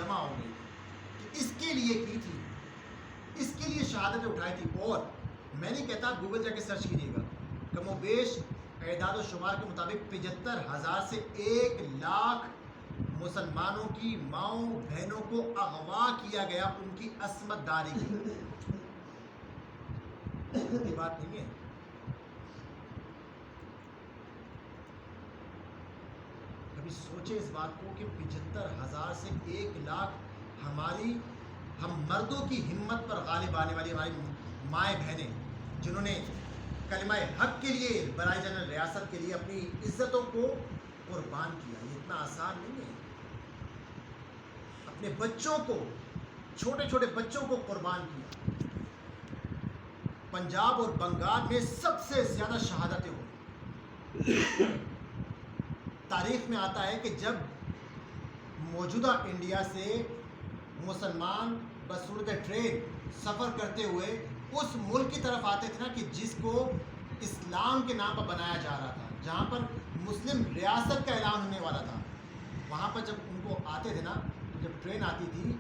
جمع ہو گئی کہ اس کے لیے کی تھی، اس کے لیے شہادتیں اٹھائی تھی. اور میں نہیں کہتا، گوگل جا کے سرچ کیجیے گا، کم و بیش اعداد و شمار کے مطابق 75,000 سے 1,00,000 مسلمانوں کی ماؤں بہنوں کو اغوا کیا گیا ان کی عصمت داری کی. یہ بات نہیں ہے. کبھی سوچے اس بات کو کہ 75,000 سے 1,00,000 ہم مردوں کی ہمت پر غالب آنے والی ہماری مائیں بہنیں، جنہوں نے کلمہ حق کے لیے، برائے جنرل ریاست کے لیے اپنی عزتوں کو قربان کیا. یہ اتنا آسان نہیں ہے. اپنے بچوں کو، چھوٹے چھوٹے بچوں کو قربان کیا. پنجاب اور بنگال میں سب سے زیادہ شہادتیں ہوئی. تاریخ میں آتا ہے کہ جب موجودہ انڈیا سے مسلمان بصورت ٹرین سفر کرتے ہوئے اس ملک کی طرف آتے تھے نا کہ جس کو اسلام کے نام پر بنایا جا رہا تھا، جہاں پر مسلم ریاست کا اعلان ہونے والا تھا، وہاں پر جب ان کو آتے تھے نا، جب ٹرین آتی تھی،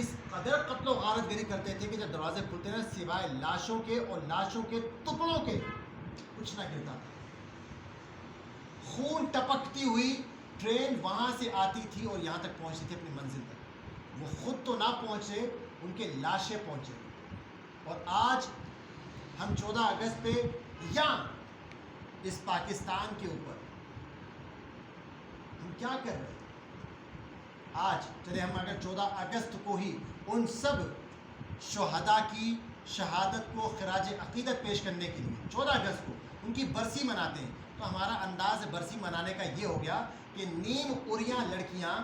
اس قدر قتل و غارت گری کرتے تھے کہ جب دروازے کھلتے نا، سوائے لاشوں کے اور لاشوں کے ٹکڑوں کے کچھ نہ گرتا تھا. خون ٹپکتی ہوئی ٹرین وہاں سے آتی تھی اور یہاں تک پہنچتی تھی اپنی منزل تک. وہ خود تو نہ پہنچے، ان کے لاشیں پہنچے. اور آج ہم 14 اگست پہ یا اس پاکستان کے اوپر ہم کیا کر رہے ہیں؟ آج چلے ہم اگر 14 اگست کو ہی ان سب شہداء کی شہادت کو خراج عقیدت پیش کرنے کے لیے 14 اگست کو ان کی برسی مناتے ہیں، تو ہمارا انداز برسی منانے کا یہ ہو گیا کہ نیم اریاں لڑکیاں،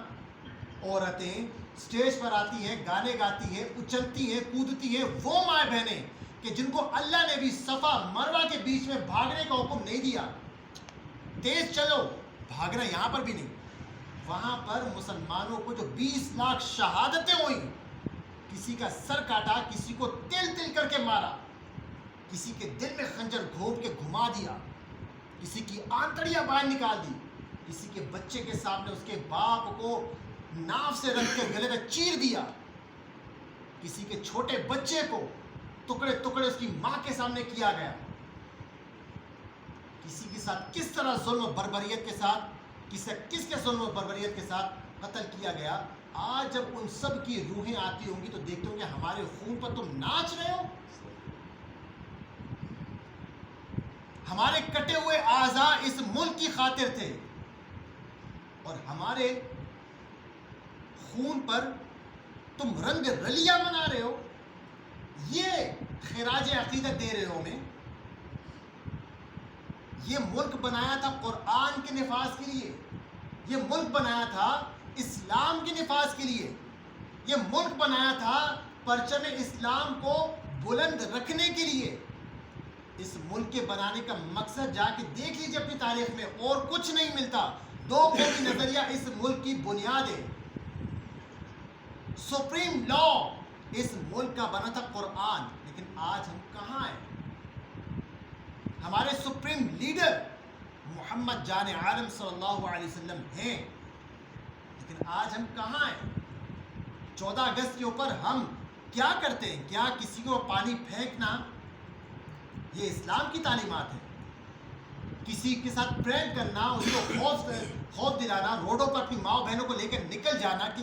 عورتیں اسٹیج پر آتی ہیں، گانے گاتی ہیں، اچھلتی ہیں، کودتی ہیں. وہ مائیں بہنیں کہ جن کو اللہ نے بھی صفا مروہ کے بیچ میں بھاگنے کا حکم نہیں دیا، تیز چلو، بھاگنا یہاں پر بھی نہیں. وہاں پر مسلمانوں کو جو 20 لاکھ شہادتیں ہوئیں، کسی کا سر کاٹا، کسی کو تل تل کر کے مارا، کسی کے دل میں خنجر گھونپ کے گھما دیا، کسی کی آنتڑیاں باہر نکال دی، کسی کے بچے کے سامنے اس کے باپ کو ناف سے رکھ کے گلے میں چیر دیا، کسی کے چھوٹے بچے کو ٹکڑے ٹکڑے اس کی ماں کے سامنے کیا گیا، کسی کے ساتھ کس طرح ظلم و بربریت کے ساتھ، کس کے ظلم و بربریت کے ساتھ قتل کیا گیا. آج جب ان سب کی روحیں آتی ہوں گی تو دیکھتے ہوں کہ ہمارے خون پر تم ناچ رہے ہو. ہمارے کٹے ہوئے اعضاء اس ملک کی خاطر تھے اور ہمارے خون پر تم رنگ رلیاں منا رہے ہو. یہ خراج عقیدت دے رہے ہو ہمیں. یہ ملک بنایا تھا قرآن کے نفاذ کے لیے، یہ ملک بنایا تھا اسلام کے نفاذ کے لیے، یہ ملک بنایا تھا پرچم اسلام کو بلند رکھنے کے لیے. اس ملک کے بنانے کا مقصد جا کے دیکھ لیجیے اپنی تاریخ میں، اور کچھ نہیں ملتا. 2 قومی نظریہ اس ملک کی بنیاد ہے. سپریم لا اس ملک کا بنا تھا قرآن. لیکن آج ہم کہاں ہیں؟ ہمارے سپریم لیڈر محمد جان عالم صلی اللہ علیہ وسلم ہیں، لیکن آج ہم کہاں ہیں؟ 14 اگست کے اوپر ہم کیا کرتے ہیں؟ کیا کسی کو پانی پھینکنا یہ اسلام کی تعلیمات ہے؟ کسی کے ساتھ پرینک کرنا، اس کو خوف دلانا، روڈوں پر اپنی ماں بہنوں کو لے کر نکل جانا کہ